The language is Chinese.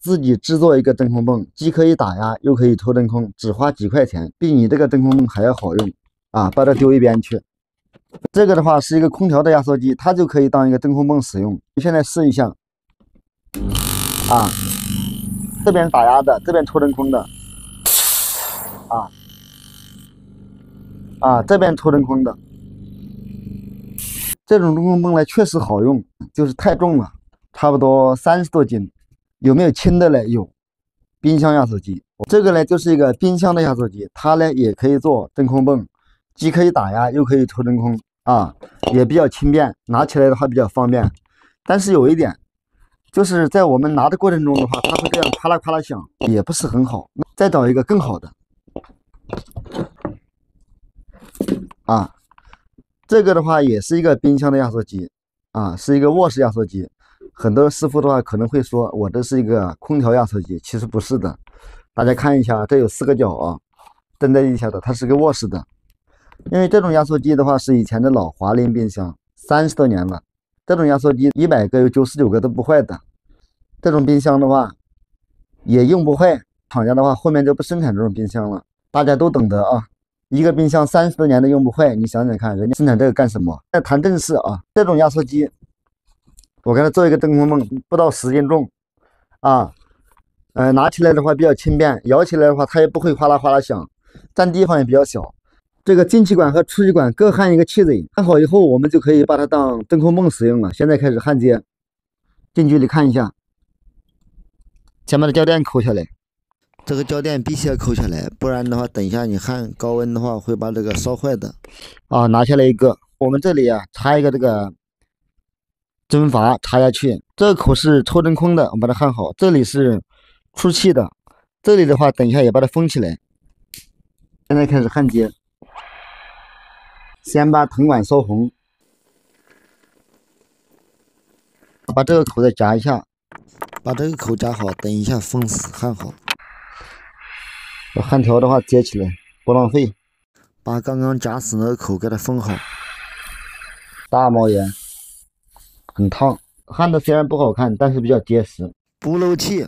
自己制作一个真空泵，既可以打压又可以抽真空，只花几块钱，比你这个真空泵还要好用啊！把它丢一边去。这个的话是一个空调的压缩机，它就可以当一个真空泵使用。现在试一下啊，这边打压的，这边抽真空的这边抽真空的。这种真空泵呢确实好用，就是太重了，差不多30多斤。有没有轻的嘞？有，冰箱压缩机。这个呢就是一个冰箱的压缩机，它呢也可以做真空泵，既可以打压又可以抽真空啊，也比较轻便，拿起来的话比较方便。但是有一点，就是在我们拿的过程中的话，它会这样啪啦啪啦响，也不是很好。再找一个更好的啊。这个的话也是一个冰箱的压缩机啊，是一个卧室压缩机。很多师傅的话可能会说，我这是一个空调压缩机，其实不是的。大家看一下，这有4个角啊，蹬在一下的，它是个卧室的。因为这种压缩机的话是以前的老华麟冰箱，30多年了。这种压缩机100个有99个都不坏的。这种冰箱的话也用不坏，厂家的话后面就不生产这种冰箱了，大家都懂得啊。一个冰箱30多年的用不坏，你想想看，人家生产这个干什么？再谈正事啊，这种压缩机，我给它做一个真空泵，不到10斤重啊，拿起来的话比较轻便，摇起来的话它也不会哗啦哗啦响，占地方也比较小。这个进气管和出气管各焊一个气嘴，焊好以后，我们就可以把它当真空泵使用了。现在开始焊接，近距离看一下，前面的胶垫抠下来。这个胶垫必须要抠下来，不然的话，等一下你焊高温的话会把这个烧坏的。啊，拿下来一个，我们这里啊插一个这个针阀插下去，这个口是抽真空的，我们把它焊好。这里是出气的，这里的话等一下也把它封起来。现在开始焊接，先把藤管烧红，把这个口再夹一下，把这个口夹好，等一下封死焊好。焊条的话接起来不浪费，把刚刚夹死那个口给它封好。大冒烟，很烫，焊的虽然不好看，但是比较结实，不漏气。